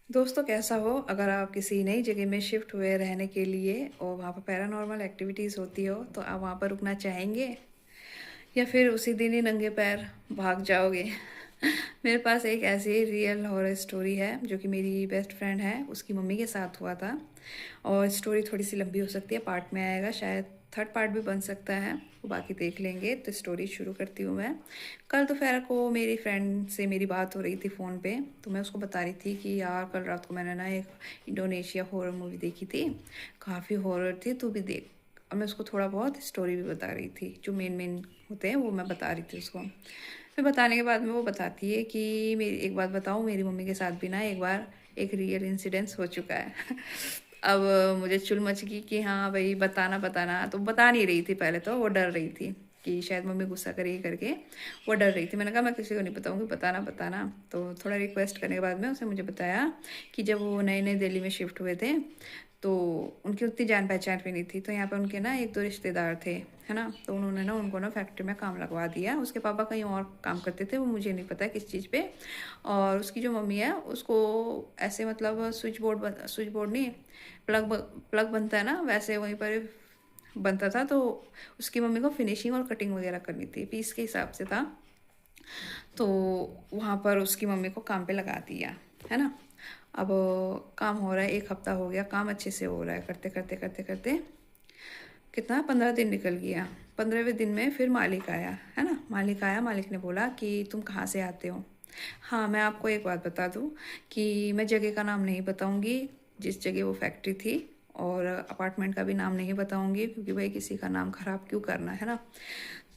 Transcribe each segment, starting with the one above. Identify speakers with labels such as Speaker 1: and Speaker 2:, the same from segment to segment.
Speaker 1: दोस्तों कैसा हो, अगर आप किसी नई जगह में शिफ्ट हुए रहने के लिए और वहाँ पर पैरानॉर्मल एक्टिविटीज़ होती हो तो आप वहाँ पर रुकना चाहेंगे या फिर उसी दिन ही नंगे पैर भाग जाओगे। मेरे पास एक ऐसी रियल हॉरर स्टोरी है जो कि मेरी बेस्ट फ्रेंड है, उसकी मम्मी के साथ हुआ था। और स्टोरी थोड़ी सी लंबी हो सकती है, पार्ट में आएगा, शायद थर्ड पार्ट भी बन सकता है, वो बाकी देख लेंगे। तो स्टोरी शुरू करती हूँ मैं। कल दोपहर को मेरी फ्रेंड से मेरी बात हो रही थी फ़ोन पे, तो मैं उसको बता रही थी कि यार कल रात को मैंने ना एक इंडोनेशिया हॉरर मूवी देखी थी, काफ़ी हॉरर थी, तू भी देख। और मैं उसको थोड़ा बहुत स्टोरी भी बता रही थी, जो मेन मेन होते हैं वो मैं बता रही थी उसको। फिर बताने के बाद में वो बताती है कि मेरी एक बात बताऊँ, मेरी मम्मी के साथ भी ना एक बार एक रियल इंसिडेंस हो चुका है। अब मुझे चुल मच गई कि हाँ भाई बताना बताना, तो बता नहीं रही थी पहले, तो वो डर रही थी कि शायद मम्मी गुस्सा करेगी करके, वो डर रही थी। मैंने कहा मैं किसी को नहीं बताऊंगी, बताना बताना। तो थोड़ा रिक्वेस्ट करने के बाद में उसने मुझे बताया कि जब वो नए नए दिल्ली में शिफ्ट हुए थे तो उनकी उतनी जान पहचान भी नहीं थी, तो यहाँ पर उनके ना एक दो रिश्तेदार थे, है ना। तो उन्होंने ना उनको ना फैक्ट्री में काम लगवा दिया। उसके पापा कहीं और काम करते थे, वो मुझे नहीं पता किस चीज़ पे। और उसकी जो मम्मी है उसको ऐसे मतलब स्विच बोर्ड नहीं, प्लग प्लग बनता है ना, वैसे वहीं पर बनता था। तो उसकी मम्मी को फिनिशिंग और कटिंग वगैरह करनी थी, पीस के हिसाब से था। तो वहाँ पर उसकी मम्मी को काम पे लगा दिया, है ना। अब काम हो रहा है, एक हफ्ता हो गया, काम अच्छे से हो रहा है, करते करते करते करते कितना 15 दिन निकल गया। 15वें दिन में फिर मालिक आया, है ना। मालिक आया, मालिक ने बोला कि तुम कहाँ से आते हो। हाँ, मैं आपको एक बात बता दूँ कि मैं जगह का नाम नहीं बताऊँगी, जिस जगह वो फैक्ट्री थी, और अपार्टमेंट का भी नाम नहीं बताऊँगी, क्योंकि भाई किसी का नाम ख़राब क्यों करना, है ना।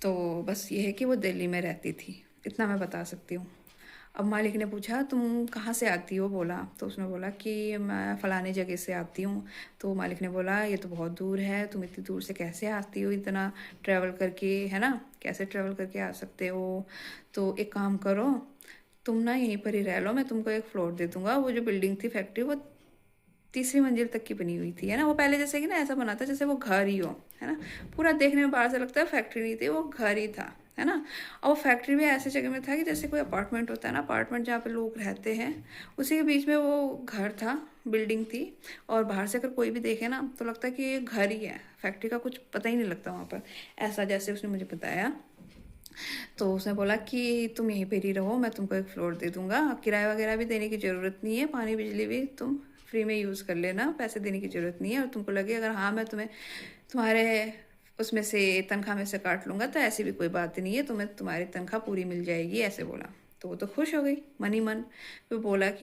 Speaker 1: तो बस ये है कि वो दिल्ली में रहती थी, इतना मैं बता सकती हूँ। अब मालिक ने पूछा तुम कहाँ से आती हो, बोला। तो उसने बोला कि मैं फ़लाने जगह से आती हूँ। तो मालिक ने बोला ये तो बहुत दूर है, तुम इतनी दूर से कैसे आती हो, इतना ट्रैवल करके, है ना, कैसे ट्रैवल करके आ सकते हो। तो एक काम करो, तुम ना यहीं पर ही रह लो, मैं तुमको एक फ्लोर दे दूंगा। वो जो बिल्डिंग थी फैक्ट्री, वो तीसरी मंजिल तक की बनी हुई थी, है ना। वो पहले जैसे कि ना ऐसा बना था जैसे वो घर ही हो, है ना। पूरा देखने में बाहर से लगता है फैक्ट्री नहीं थी, वो घर ही था, है ना। और वो फैक्ट्री भी ऐसे जगह में था कि जैसे कोई अपार्टमेंट होता है ना, अपार्टमेंट जहाँ पे लोग रहते हैं, उसी के बीच में वो घर था, बिल्डिंग थी। और बाहर से अगर कोई भी देखे ना तो लगता है कि ये घर ही है, फैक्ट्री का कुछ पता ही नहीं लगता वहाँ पर, ऐसा जैसे उसने मुझे बताया। तो उसने बोला कि तुम यहीं पर ही रहो, मैं तुमको एक फ्लोर दे दूंगा, किराया वगैरह भी देने की ज़रूरत नहीं है, पानी बिजली भी तुम फ्री में यूज़ कर लेना, पैसे देने की ज़रूरत नहीं है। और तुमको लगे अगर हाँ मैं तुम्हें तुम्हारे उसमें से तनख्वाह में से काट लूँगा तो ऐसी भी कोई बात नहीं है, तुम्हें तुम्हारी तनख्वाह पूरी मिल जाएगी, ऐसे बोला। तो वो तो खुश हो गई मन ही मन। फिर बोला कि